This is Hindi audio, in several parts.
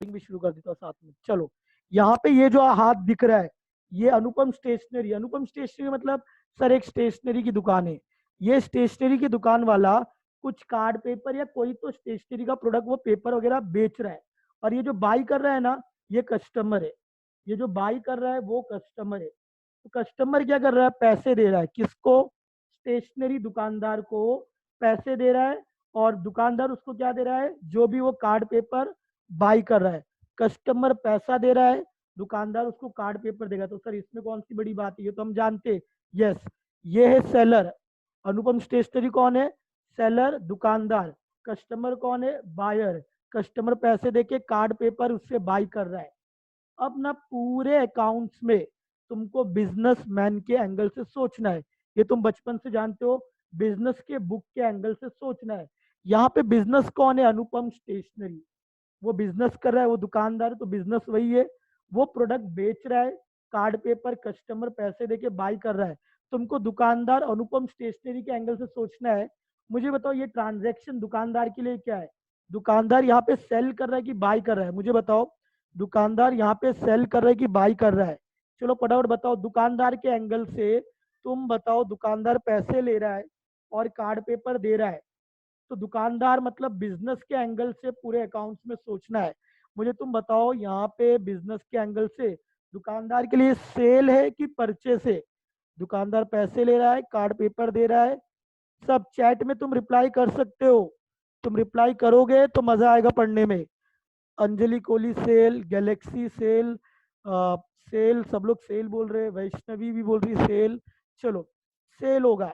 भी शुरू कर देता हूँ साथ में। चलो, यहाँ पे ये जो हाथ दिख रहा है, ये अनुपम स्टेशनरी। अनुपम स्टेशनरी मतलब सर एक स्टेशनरी की दुकान है। ये स्टेशनरी की दुकान वाला कुछ कार्ड पेपर या कोई तो स्टेशनरी का प्रोडक्ट वो पेपर वगैरह बेच रहा है। और ये जो बाई कर रहा है ना, ये कस्टमर है। ये जो बाई कर रहा है वो कस्टमर है। तो कस्टमर क्या कर रहा है, पैसे दे रहा है किसको, स्टेशनरी दुकानदार को पैसे दे रहा है। और दुकानदार उसको क्या दे रहा है, जो भी वो कार्ड पेपर बाई कर रहा है। कस्टमर पैसा दे रहा है, दुकानदार उसको कार्ड पेपर देगा। तो सर इसमें कौन सी बड़ी बात है, ये तो हम जानते हैं। यस, ये है सेलर। अनुपम स्टेशनरी कौन है, सेलर दुकानदार। कस्टमर कौन है, बायर। कस्टमर पैसे देके कार्ड पेपर उससे बाई कर रहा है। अब ना पूरे अकाउंट्स में तुमको बिजनेसमैन के एंगल से सोचना है। ये तुम बचपन से जानते हो, बिजनेस के बुक के एंगल से सोचना है। यहाँ पे बिजनेस कौन है, अनुपम स्टेशनरी। वो बिजनेस कर रहा है, वो दुकानदार है, तो बिजनेस वही है। वो प्रोडक्ट बेच रहा है, कार्ड पेपर कस्टमर पैसे देके बाई कर रहा है। तुमको दुकानदार अनुपम स्टेशनरी के एंगल से सोचना है। मुझे बताओ ये ट्रांजैक्शन दुकानदार के लिए क्या है, दुकानदार यहाँ पे सेल कर रहा है कि बाई कर रहा है, मुझे बताओ। दुकानदार यहाँ पे सेल कर रहा है कि बाई कर रहा है। चलो फटाफट बताओ दुकानदार के एंगल से। तुम बताओ, दुकानदार पैसे ले रहा है और कार्ड पेपर दे रहा है, तो दुकानदार मतलब बिजनेस के एंगल से पूरे अकाउंट्स में सोचना है। मुझे तुम बताओ यहाँ पे बिजनेस के एंगल से दुकानदार के लिए सेल है कि परचेस है। दुकानदार पैसे ले रहा है, कार्ड पेपर दे रहा है। सब चैट में तुम रिप्लाई कर सकते हो। तुम रिप्लाई करोगे तो मजा आएगा पढ़ने में। Anjali Kohli sale, galaxy sale, sale, सब लोग सेल बोल रहे हैं, वैष्णवी भी बोल रही सेल। चलो, सेल होगा।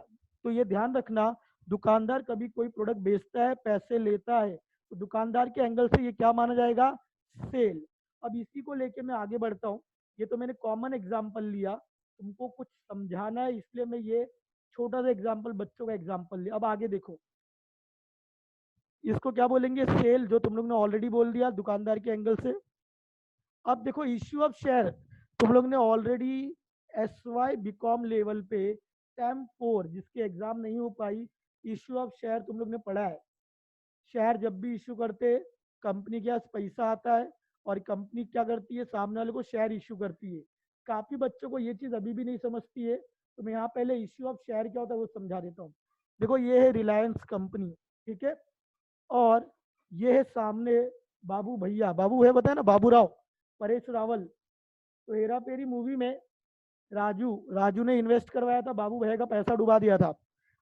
तो ये ध्यान रखना, दुकानदार कभी कोई प्रोडक्ट बेचता है, पैसे लेता है, तो दुकानदार के एंगल से ये क्या माना जाएगा, सेल। अब इसी को लेके मैं आगे बढ़ता हूँ। ये तो मैंने कॉमन एग्जाम्पल लिया, तुमको कुछ समझाना है इसलिए मैं ये छोटा सा एग्जाम्पल, बच्चों का एग्जाम्पल लिया। अब आगे देखो, इसको क्या बोलेंगे, सेल, जो तुम लोग ने ऑलरेडी बोल दिया दुकानदार के एंगल से। अब देखो इश्यू ऑफ शेयर, तुम लोग ने ऑलरेडी SY BCom लेवल पे टैम 4 जिसके एग्जाम नहीं हो पाई, इश्यू ऑफ शेयर तुम लोग ने पढ़ा है। शेयर जब भी इश्यू करते, कंपनी के पास पैसा आता है और कंपनी क्या करती है, सामने वाले को शेयर इश्यू करती है। काफी बच्चों को ये चीज अभी भी नहीं समझती है, तो मैं यहाँ पहले इश्यू ऑफ शेयर क्या होता है वो समझा देता हूँ। देखो ये है रिलायंस कंपनी, ठीक है। और ये है सामने बाबू भैया, बाबू है बताया ना, बाबू राव, परेश रावल। तो हेरा फेरी मूवी में राजू राजू ने इन्वेस्ट करवाया था, बाबू भैया का पैसा डुबा दिया था।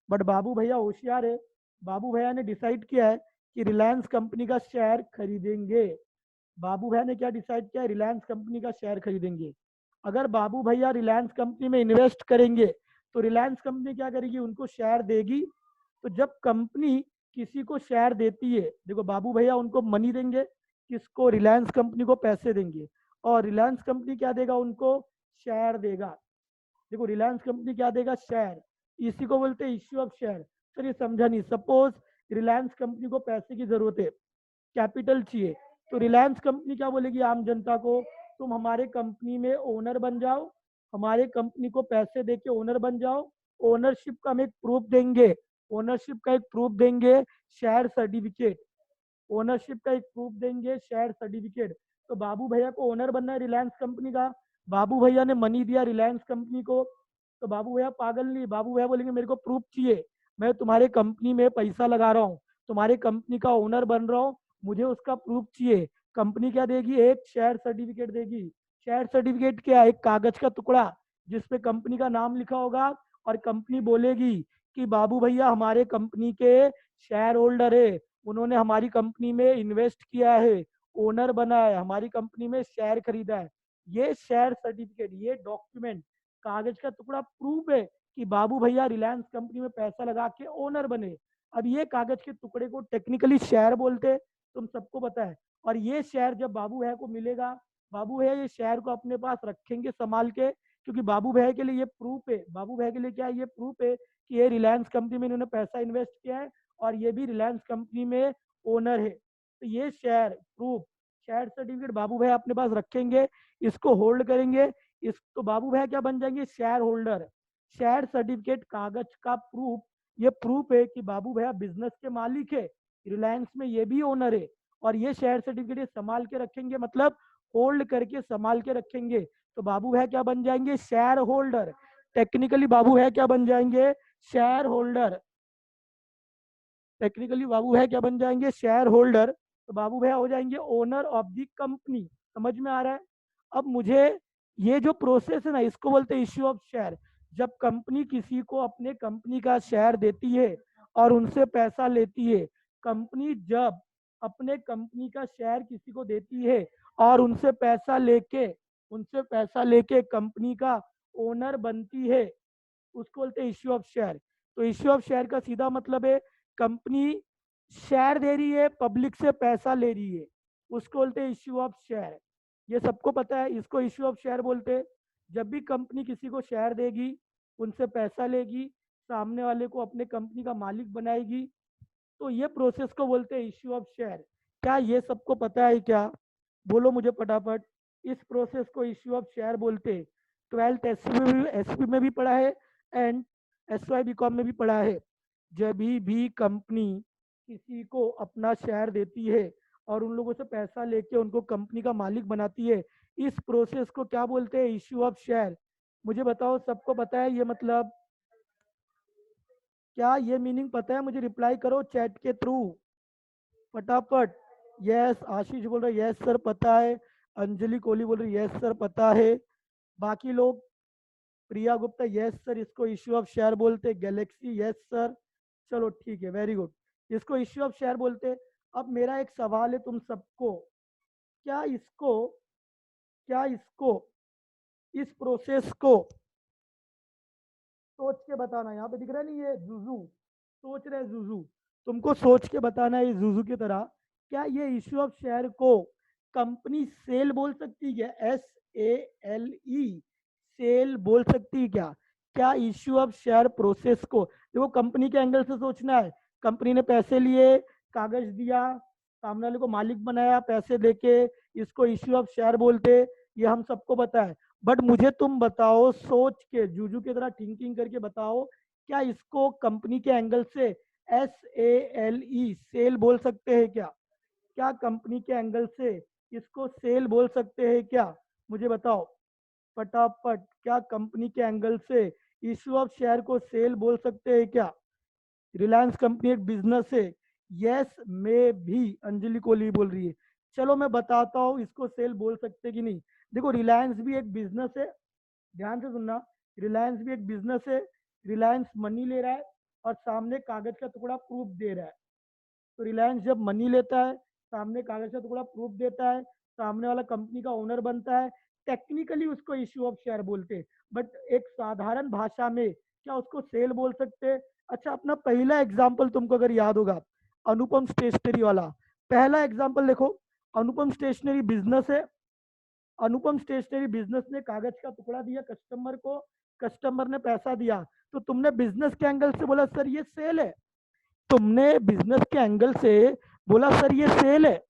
बट बाबू भैया होशियार है, बाबू भैया ने डिसाइड किया है कि रिलायंस कंपनी का शेयर खरीदेंगे। बाबू भैया ने क्या डिसाइड किया है, रिलायंस कंपनी का शेयर खरीदेंगे। अगर बाबू भैया रिलायंस कंपनी में इन्वेस्ट करेंगे तो रिलायंस कंपनी क्या करेगी, उनको शेयर देगी। तो जब कंपनी किसी को शेयर देती है, देखो बाबू भैया उनको मनी देंगे, किसको, रिलायंस कंपनी को पैसे देंगे। और रिलायंस कंपनी क्या देगा उनको, शेयर देगा। देखो रिलायंस कंपनी क्या देगा, शेयर। इसी को बोलते हैं इश्यू ऑफ शेयर। सर ये समझा नहीं, सपोज रिलायंस कंपनी को पैसे की जरूरत है, कैपिटल चाहिए, तो रिलायंस कंपनी क्या बोलेगी आम जनता को, तुम हमारे कंपनी में ओनर बन जाओ, हमारे कंपनी को पैसे देके ओनर बन जाओ। ओनरशिप का हम एक प्रूफ देंगे, ओनरशिप का एक प्रूफ देंगे, शेयर सर्टिफिकेट। ओनरशिप का एक प्रूफ देंगे, शेयर सर्टिफिकेट। तो बाबू भैया को ओनर बनना है रिलायंस कंपनी का, बाबू भैया ने मनी दिया रिलायंस कंपनी को। तो बाबू भैया पागल नहीं, बाबू भैया बोलेंगे मेरे को प्रूफ चाहिए, मैं तुम्हारे कंपनी में पैसा लगा रहा हूँ, तुम्हारे कंपनी का ओनर बन रहा हूँ, मुझे उसका प्रूफ चाहिए। कंपनी क्या देगी, एक शेयर सर्टिफिकेट देगी। शेयर सर्टिफिकेट क्या है, एक कागज का टुकड़ा जिसपे कंपनी का नाम लिखा होगा। और कंपनी बोलेगी कि बाबू भैया हमारे कंपनी के शेयर होल्डर है, उन्होंने हमारी कंपनी में इन्वेस्ट किया है, ओनर बना है, हमारी कंपनी में शेयर खरीदा है। ये शेयर सर्टिफिकेट, ये डॉक्यूमेंट, कागज का टुकड़ा प्रूफ है कि बाबू भैया रिलायंस कंपनी में पैसा लगा के ओनर बने। अब ये कागज के टुकड़े को टेक्निकली शेयर बोलते हैं, तुम सबको पता है। और ये शेयर जब बाबू भैया को मिलेगा, बाबू भैया ये शेयर को अपने पास रखेंगे संभाल के, क्योंकि बाबू भैया के लिए ये प्रूफ है, बाबू भैया के लिए क्या है, ये प्रूफ है कि ये रिलायंस कंपनी में इन्होंने पैसा इन्वेस्ट किया है और ये भी रिलायंस कंपनी में ओनर है। तो ये शेयर प्रूफ, शेयर सर्टिफिकेट बाबू भैया अपने पास रखेंगे, इसको होल्ड करेंगे। इस तो बाबू भैया क्या बन जाएंगे, शेयर होल्डर। शेयर सर्टिफिकेट कागज का प्रूफ, ये प्रूफ है कि बाबू भैया बिजनेस के मालिक है, रिलायंस में ये भी ओनर है। और ये शेयर सर्टिफिकेट संभाल के रखेंगे, मतलब होल्ड करके संभाल के रखेंगे, तो बाबू भाई क्या बन जाएंगे? Share holder. टेक्निकली बाबू भाई क्या बन जाएंगे? Share holder. टेक्निकली बाबू भाई क्या बन जाएंगे? Share holder. तो बाबू भैया हो जाएंगे ओनर ऑफ द कंपनी। समझ में आ रहा है? अब मुझे ये जो प्रोसेस है ना, इसको बोलते हैं इश्यू ऑफ शेयर। जब कंपनी किसी को अपने कंपनी का शेयर देती है और उनसे पैसा लेती है, कंपनी जब अपने कंपनी का शेयर किसी को देती है और उनसे पैसा लेके कंपनी का ओनर बनती है, उसको बोलते हैं इश्यू ऑफ शेयर। तो इश्यू ऑफ शेयर का सीधा मतलब है कंपनी शेयर दे रही है, पब्लिक से पैसा ले रही है, उसको बोलते हैं इश्यू ऑफ शेयर। ये सबको पता है, इसको इश्यू ऑफ शेयर बोलते हैं। जब भी कंपनी किसी को शेयर देगी, उनसे पैसा लेगी, सामने वाले को अपने कंपनी का मालिक बनाएगी, तो ये प्रोसेस को बोलते हैं इश्यू ऑफ शेयर। क्या ये सबको पता है क्या? बोलो मुझे फटाफट। इस प्रोसेस को इश्यू ऑफ शेयर बोलते हैं। 12th एसपी में भी पढ़ा है एंड एसवाई बीकॉम में भी पढ़ा है। जब भी कंपनी किसी को अपना शेयर देती है और उन लोगों से पैसा लेके उनको कंपनी का मालिक बनाती है, इस प्रोसेस को क्या बोलते हैं? Issue of share. मुझे बताओ, सबको पता है ये मतलब? क्या ये मीनिंग पता है? मुझे रिप्लाई करो चैट के थ्रू फटाफट। यस, आशीष बोल रहे यस सर पता है। अंजलि कोहली बोल रही यस सर पता है। बाकी लोग, प्रिया गुप्ता यस सर, इसको इश्यू ऑफ शेयर बोलते। Galaxy yes sir. चलो ठीक है, वेरी गुड, इसको इश्यू ऑफ शेयर बोलते। अब मेरा एक सवाल है तुम सबको, क्या इसको क्या इसको इस प्रोसेस को सोच के बताना। यहाँ पे दिख रहा है नहीं, ये जुजू सोच रहे जुजू, तुमको सोच के बताना है जुजू की तरह। क्या ये इश्यू ऑफ शेयर को कंपनी सेल बोल सकती है? SALE, सेल बोल सकती है क्या? क्या इश्यू ऑफ शेयर प्रोसेस को, देखो कंपनी के एंगल से सोचना है। कंपनी ने पैसे लिए, कागज दिया, सामने वाले को मालिक बनाया पैसे देके, इसको इश्यू ऑफ शेयर बोलते। ये हम सबको पता है। बट मुझे तुम बताओ, सोच के जूजू की तरह थिंकिंग करके बताओ, क्या इसको कंपनी के एंगल से SALE सेल बोल सकते हैं क्या? क्या कंपनी के एंगल से इसको सेल बोल सकते हैं क्या? मुझे बताओ फटाफट, क्या कंपनी के एंगल से इश्यू ऑफ शेयर को सेल बोल सकते हैं क्या? रिलायंस कंपनी एक बिजनेस है। यस में भी अंजलि कोहली बोल रही है। चलो मैं बताता हूँ इसको सेल बोल सकते कि नहीं। देखो रिलायंस भी एक बिजनेस है, ध्यान से सुनना। रिलायंस भी एक बिजनेस है। रिलायंस मनी ले रहा है और सामने कागज का टुकड़ा प्रूफ दे रहा है। तो रिलायंस जब मनी लेता है, सामने कागज का टुकड़ा प्रूफ देता है, सामने वाला कंपनी का ओनर बनता है, टेक्निकली उसको इश्यू ऑफ शेयर बोलते हैं। बट एक साधारण भाषा में क्या उसको सेल बोल सकते हैं? अच्छा, अपना पहला एग्जाम्पल तुमको अगर याद होगा, अनुपम स्टेशनरी वाला पहला एग्जाम्पल देखो। अनुपम स्टेशनरी बिजनेस है। अनुपम स्टेशनरी बिजनेस ने कागज का टुकड़ा दिया कस्टमर को, कस्टमर ने पैसा दिया, तो तुमने बिजनेस के एंगल से बोला सर ये सेल है। तुमने बिजनेस के एंगल से बोला सर ये सेल है,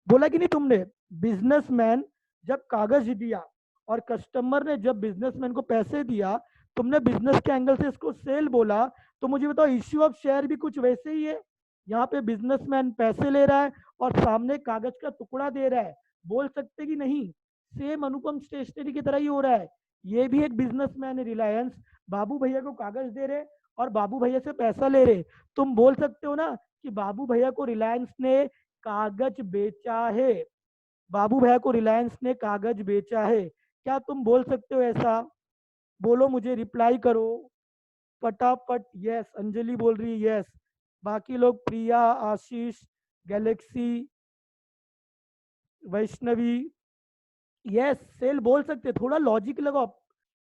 बोला कि नहीं तुमने? बिजनेसमैन जब कागज दिया और कस्टमर ने जब बिजनेसमैन को पैसे दिया, तुमने बिजनेस के एंगल से इसको सेल बोला। तो मुझे बताओ, इश्यू ऑफ शेयर भी कुछ वैसे ही है। यहाँ पे बिजनेसमैन पैसे ले रहा है और सामने कागज का टुकड़ा दे रहा है, बोल सकते कि नहीं? सेम अनुपम स्टेशनरी की तरह ही हो रहा है। ये भी एक बिजनेसमैन है रिलायंस, बाबू भैया को कागज दे रहे और बाबू भैया से पैसा ले रहे। तुम बोल सकते हो ना कि बाबू भैया को रिलायंस ने कागज बेचा है, बाबू भैया को रिलायंस ने कागज बेचा है। क्या तुम बोल सकते हो ऐसा? बोलो, मुझे रिप्लाई करो फटाफट। यस, अंजलि बोल रही है यस। बाकी लोग, प्रिया, आशीष, गैलेक्सी, वैष्णवी, यस सेल बोल सकते। थोड़ा लॉजिक लगाओ,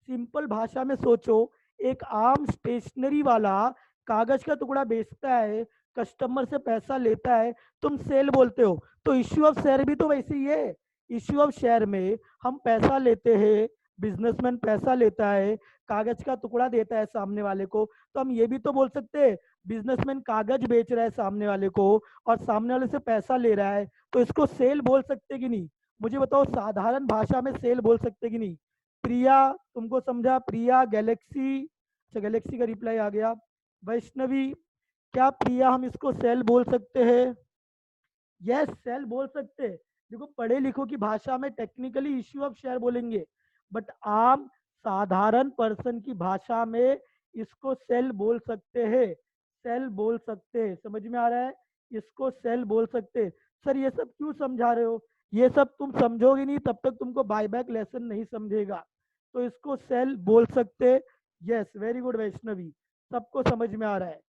सिंपल भाषा में सोचो। एक आम स्टेशनरी वाला कागज का टुकड़ा बेचता है, कस्टमर से पैसा लेता है, तुम सेल बोलते हो। तो इश्यू ऑफ शेयर भी तो वैसे ही है। इश्यू ऑफ शेयर में हम पैसा लेते हैं, बिजनेसमैन पैसा लेता है, कागज का टुकड़ा देता है सामने वाले को, तो हम ये भी तो बोल सकते हैं बिजनेसमैन कागज बेच रहा है सामने वाले को और सामने वाले से पैसा ले रहा है, तो इसको सेल बोल सकते कि नहीं? मुझे बताओ, साधारण भाषा में सेल बोल सकते कि नहीं? प्रिया, तुमको समझा? प्रिया, गैलेक्सी, अच्छा गैलेक्सी का रिप्लाई आ गया। वैष्णवी, क्या प्रिया हम इसको सेल बोल सकते हैं? यस सेल बोल सकते हैं। देखो पढ़े लिखो की भाषा में टेक्निकली इश्यू ऑफ शेयर बोलेंगे, बट आम साधारण पर्सन की भाषा में इसको सेल बोल सकते हैं। सेल बोल सकते हैं, समझ में आ रहा है? इसको सेल बोल सकते हैं। सर ये सब क्यों समझा रहे हो? ये सब तुम समझोगे नहीं तब तक तुमको बायबैक लेसन नहीं समझेगा। तो इसको सेल बोल सकते। यस वेरी गुड वैष्णवी, सबको समझ में आ रहा है।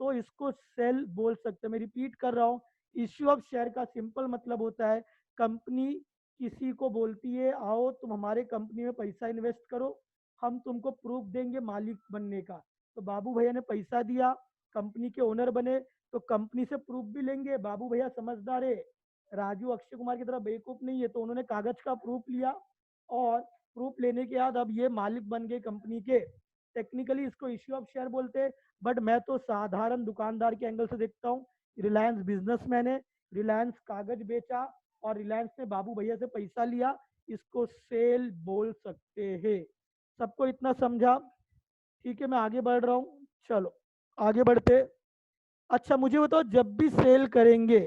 तो इसको सेल बोल सकते। मैं रिपीट कर रहा हूँ, इश्यू ऑफ शेयर का सिंपल मतलब होता है कंपनी किसी को बोलती है आओ तुम हमारे कंपनी में पैसा इन्वेस्ट करो, हम तुमको प्रूफ देंगे मालिक बनने का। तो बाबू भैया ने पैसा दिया, कंपनी के ओनर बने, तो कंपनी से प्रूफ भी लेंगे। बाबू भैया समझदार है, राजू अक्षय कुमार की तरह बेवकूफ नहीं है, तो उन्होंने कागज का प्रूफ लिया और प्रूफ लेने के बाद अब ये मालिक बन गए कंपनी के। टेक्निकली इसको इश्यू ऑफ शेयर बोलते हैं, बट मैं तो साधारण दुकानदार के एंगल से देखता हूँ। रिलायंस बिजनेसमैन है, रिलायंस कागज बेचा और रिलायंस ने बाबू भैया से पैसा लिया, इसको सेल बोल सकते हैं। सबको इतना समझा? ठीक है मैं आगे बढ़ रहा हूँ, चलो आगे बढ़ते। अच्छा मुझे बताओ, जब भी सेल करेंगे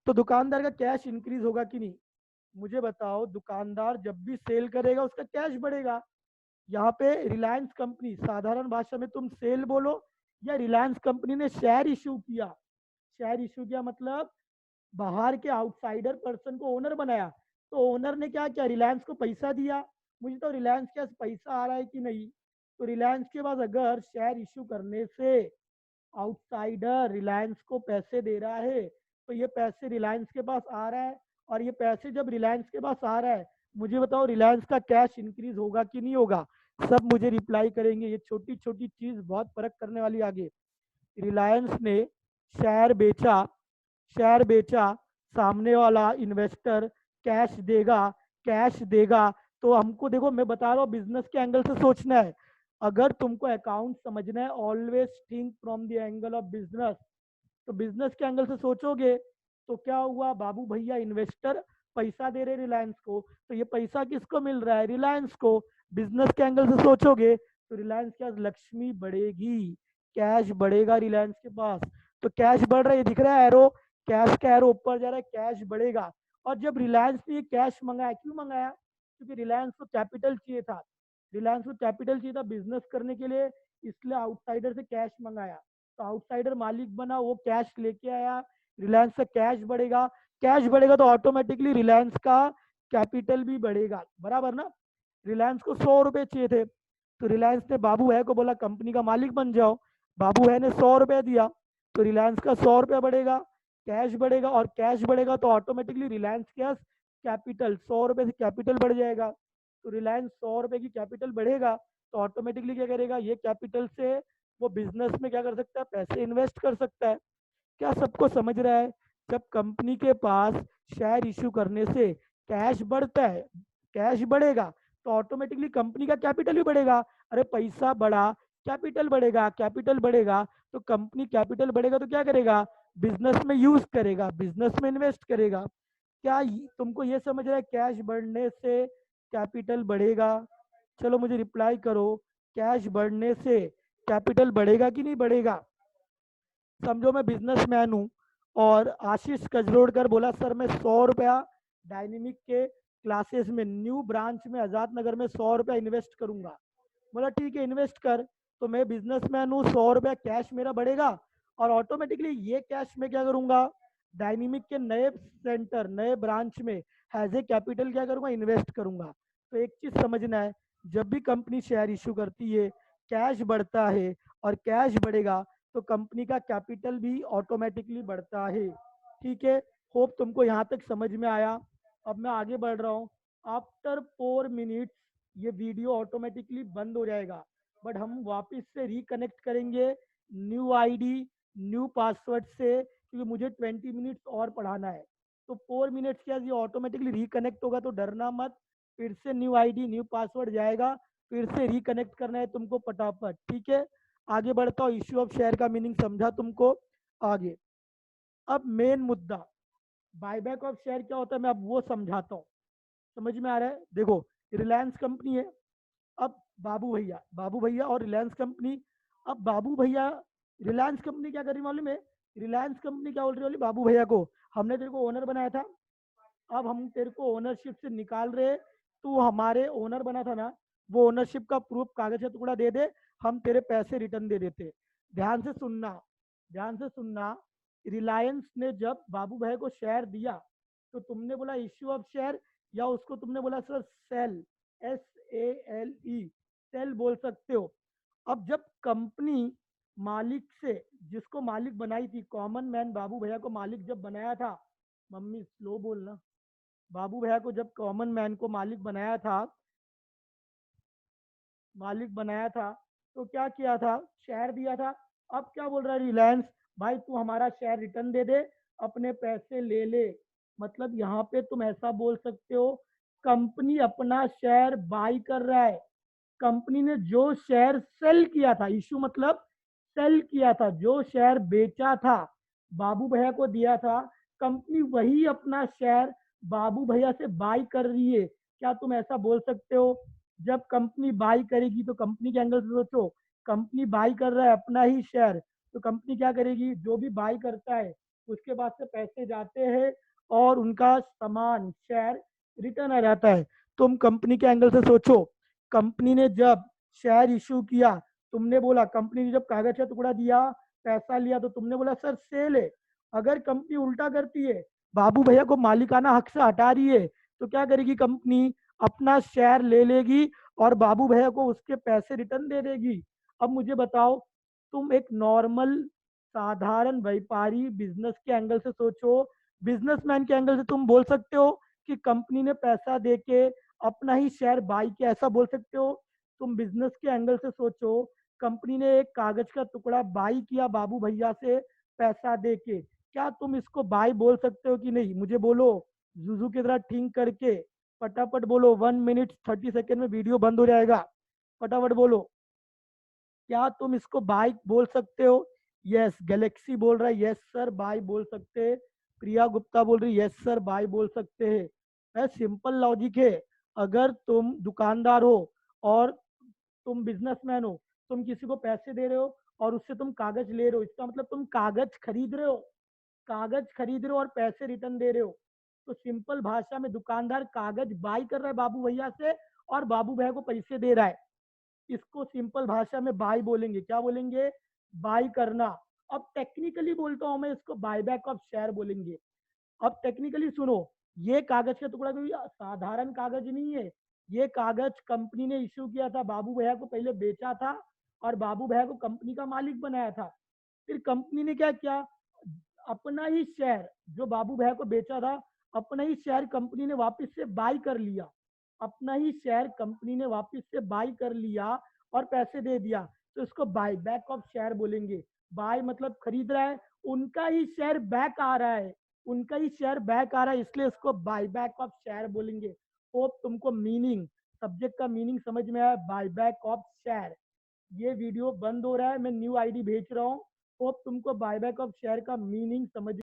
तो दुकानदार का कैश इंक्रीज होगा कि नहीं? मुझे बताओ, दुकानदार जब भी सेल करेगा उसका कैश बढ़ेगा। यहाँ पे रिलायंस कंपनी, साधारण भाषा में तुम सेल बोलो या रिलायंस कंपनी ने शेयर इशू किया। शेयर इशू किया मतलब बाहर के आउटसाइडर पर्सन को ओनर बनाया। तो ओनर ने क्या किया, रिलायंस को पैसा दिया। मुझे तो रिलायंस के पास पैसा आ रहा है कि नहीं? तो रिलायंस के पास अगर शेयर इशू करने से आउटसाइडर रिलायंस को पैसे दे रहा है, तो ये पैसे रिलायंस के पास आ रहा है, और ये पैसे जब रिलायंस के पास आ रहा है, मुझे बताओ रिलायंस का कैश इंक्रीज होगा कि नहीं होगा? सब मुझे रिप्लाई करेंगे। ये छोटी छोटी चीज बहुत फर्क करने वाली आगे। रिलायंस ने शेयर बेचा, शेयर बेचा, सामने वाला इन्वेस्टर कैश देगा, कैश देगा। तो हमको देखो मैं बता रहा हूँ बिजनेस के एंगल से सोचना है। अगर तुमको अकाउंट समझना है, always think from the angle of business. तो बिजनेस के एंगल से सोचोगे तो क्या हुआ, बाबू भैया इन्वेस्टर पैसा दे रहे रिलायंस को, तो ये पैसा किसको मिल रहा है? रिलायंस को। बिजनेस के एंगल से सोचोगे तो रिलायंस के पास लक्ष्मी बढ़ेगी, कैश बढ़ेगा रिलायंस के पास। तो कैश बढ़ रहा है, ये दिख रहा है एरो, कैश का एरो ऊपर जा रहा है, कैश बढ़ेगा। और जब रिलायंस ने ये कैश मंगाया, क्यों मंगाया? क्योंकि रिलायंस को कैपिटल चाहिए था। रिलायंस को कैपिटल चाहिए था बिजनेस करने के लिए, इसलिए आउटसाइडर से कैश मंगाया। तो आउटसाइडर मालिक बना, वो कैश लेके आया, रिलायंस का कैश बढ़ेगा। कैश बढ़ेगा तो ऑटोमेटिकली रिलायंस का कैपिटल भी बढ़ेगा, बराबर ना? रिलायंस को 100 रुपए चाहिए थे, तो रिलायंस ने बाबू है को बोला कंपनी का मालिक बन जाओ। बाबू है ने 100 रुपया दिया, तो रिलायंस का 100 रुपया बढ़ेगा, कैश बढ़ेगा। और कैश बढ़ेगा तो ऑटोमेटिकली रिलायंस के पास कैपिटल, 100 रुपये से कैपिटल बढ़ जाएगा। तो रिलायंस 100 रुपये की कैपिटल बढ़ेगा, तो ऑटोमेटिकली क्या करेगा, ये कैपिटल से वो बिजनेस में क्या कर सकता है, पैसे इन्वेस्ट कर सकता है। क्या सबको समझ रहा है? जब कंपनी के पास शेयर इशू करने से कैश बढ़ता है, कैश बढ़ेगा तो ऑटोमेटिकली कंपनी का कैपिटल भी बढ़ेगा। अरे पैसा बढ़ा, कैपिटल बढ़ेगा, कैपिटल बढ़ेगा तो कंपनी, कैपिटल बढ़ेगा तो क्या करेगा, बिजनेस में यूज करेगा, बिजनेस में इन्वेस्ट करेगा। क्या तुमको ये समझ रहा है कैश बढ़ने से कैपिटल बढ़ेगा? चलो मुझे रिप्लाई करो, कैश बढ़ने से कैपिटल बढ़ेगा कि नहीं बढ़ेगा? समझो मैं बिजनेसमैन हूँ और आशीष कजरोड़कर बोला सर मैं 100 रुपया डायनेमिक के क्लासेस में न्यू ब्रांच में आजाद नगर में 100 रुपया इन्वेस्ट करूंगा। बोला ठीक है इन्वेस्ट कर। तो मैं बिजनेसमैन हूँ, 100 रुपया कैश मेरा बढ़ेगा, और ऑटोमेटिकली ये कैश में क्या करूंगा, डायनेमिक के नए सेंटर, नए ब्रांच में हैज ए कैपिटल क्या करूंगा, इन्वेस्ट करूंगा। तो एक चीज समझना है, जब भी कंपनी शेयर इशू करती है, कैश बढ़ता है, और कैश बढ़ेगा तो कंपनी का कैपिटल भी ऑटोमेटिकली बढ़ता है। ठीक है, होप तुमको यहाँ तक समझ में आया। अब मैं आगे बढ़ रहा हूँ। आफ्टर 4 मिनट्स ये वीडियो ऑटोमेटिकली बंद हो जाएगा, बट हम वापस से रिकनेक्ट करेंगे न्यू आईडी, न्यू पासवर्ड से, क्योंकि मुझे 20 मिनट्स और पढ़ाना है। तो 4 मिनट्स के बाद ये ऑटोमेटिकली रिकनेक्ट होगा, तो डरना मत। फिर से न्यू आईडी, न्यू पासवर्ड जाएगा, फिर से रिकनेक्ट करना है तुमको फटाफट। ठीक है, आगे बढ़ता हूँ। इश्यू ऑफ शेयर का मीनिंग समझा तुमको आगे। अब मेन मुद्दा, बायबैक ऑफ शेयर क्या होता है मैं अब वो समझाता हूँ। समझ में आ रहा है? देखो रिलायंस कंपनी है, अब बाबू भैया, बाबू भैया और रिलायंस कंपनी। अब बाबू भैया, रिलायंस कंपनी क्या कर रही मालूम है? रिलायंस कंपनी क्या बोल रही वाली बाबू भैया को, हमने तेरे को ओनर बनाया था, अब हम तेरे को ओनरशिप से निकाल रहे, तू हमारे ओनर बना था ना, वो ओनरशिप का प्रूफ कागज का टुकड़ा दे दे, हम तेरे पैसे रिटर्न दे देते। ध्यान से सुनना, ध्यान से सुनना। रिलायंस ने जब बाबू भाई को शेयर दिया, तो तुमने बोला इश्यू ऑफ शेयर, या उसको तुमने बोला सर सेल, SALE, सेल बोल सकते हो। अब जब कंपनी मालिक से, जिसको मालिक बनाई थी, कॉमन मैन बाबू भैया को मालिक जब बनाया था, मम्मी स्लो बोलना, बाबू भैया को जब कॉमन मैन को मालिक बनाया था, मालिक बनाया था, तो क्या किया था, शेयर दिया था। अब क्या बोल रहा है रिलायंस, भाई तू हमारा शेयर रिटर्न दे दे, अपने पैसे ले ले। मतलब यहाँ पे तुम ऐसा बोल सकते हो, कंपनी अपना शेयर बाई कर रहा है। कंपनी ने जो शेयर सेल किया था, इशू मतलब सेल किया था, जो शेयर बेचा था, बाबू भैया को दिया था, कंपनी वही अपना शेयर बाबू भैया से बाई कर रही है। क्या तुम ऐसा बोल सकते हो? जब कंपनी बाई करेगी तो कंपनी के एंगल से सोचो, कंपनी बाई कर रहा है अपना ही शेयर, तो कंपनी क्या करेगी, जो भी बाई करता है उसके बाद से पैसे जाते हैं और उनका सामान शेयर रिटर्न आ जाता है। तुम कंपनी के एंगल से सोचो, कंपनी ने जब शेयर इशू किया, तुमने बोला, कंपनी ने जब कागज का टुकड़ा दिया, पैसा लिया, तो तुमने बोला सर सेल है। अगर कंपनी उल्टा करती है, बाबू भैया को मालिकाना हक से हटा रही है, तो क्या करेगी कंपनी, अपना शेयर ले लेगी और बाबू भैया को उसके पैसे रिटर्न दे देगी। अब मुझे बताओ, तुम एक नॉर्मल साधारण व्यापारी बिजनेस के एंगल से सोचो, बिजनेसमैन के एंगल से तुम बोल सकते हो कि कंपनी ने पैसा देके अपना ही शेयर बाई किया, ऐसा बोल सकते हो? तुम बिजनेस के एंगल से सोचो, कंपनी ने एक कागज का टुकड़ा बाई किया बाबू भैया से पैसा देके, क्या तुम इसको बाई बोल सकते हो कि नहीं? मुझे बोलो, जुजू की तरह थिंक करके फटाफट बोलो, 1 मिनट 30 सेकेंड में वीडियो बंद हो जाएगा, फटाफट बोलो, क्या तुम इसको बाई बोल सकते हो? यस, गैलेक्सी बोल रहा है यस सर बाई बोल सकते हैं, प्रिया गुप्ता बोल रही है यस सर बाई बोल सकते हैं। है सिंपल लॉजिक है। अगर तुम दुकानदार हो और तुम बिजनेसमैन हो, तुम किसी को पैसे दे रहे हो और उससे तुम कागज ले रहे हो, इसका मतलब तुम कागज खरीद रहे हो, कागज खरीद रहे हो और पैसे रिटर्न दे रहे हो। तो सिंपल भाषा में दुकानदार कागज बाई कर रहा है बाबू भैया से और बाबू भैया को पैसे दे रहा है, इसको सिंपल भाषा में बाई बोलेंगे। क्या बोलेंगे? बाई करना। अब टेक्निकली बोलता हूं मैं, इसको बायबैक ऑफ शेयर बोलेंगे। अब टेक्निकली सुनो, ये कागज का टुकड़ा कोई साधारण कागज नहीं है, ये कागज कंपनी ने इश्यू किया था, बाबू भैया को पहले बेचा था और बाबू भैया को कंपनी का मालिक बनाया था। फिर कंपनी ने क्या किया, अपना ही शेयर जो बाबू भैया को बेचा था, अपना ही शेयर कंपनी ने वापस से बाई कर लिया, अपना ही शेयर कंपनी ने वापस से बाई कर लिया और पैसे दे दिया, तो इसको बाय बैक ऑफ शेयर बोलेंगे। बाय मतलब खरीद रहा है, उनका ही शेयर बैक आ रहा है, उनका ही शेयर बैक आ रहा है, इसलिए इसको बाय बैक ऑफ शेयर बोलेंगे। होप तुमको मीनिंग, सब्जेक्ट का मीनिंग समझ में आया, बाय बैक ऑफ शेयर। ये वीडियो बंद हो रहा है, मैं न्यू आईडी भेज रहा हूँ। होप तुमको बायबैक ऑफ शेयर का मीनिंग समझ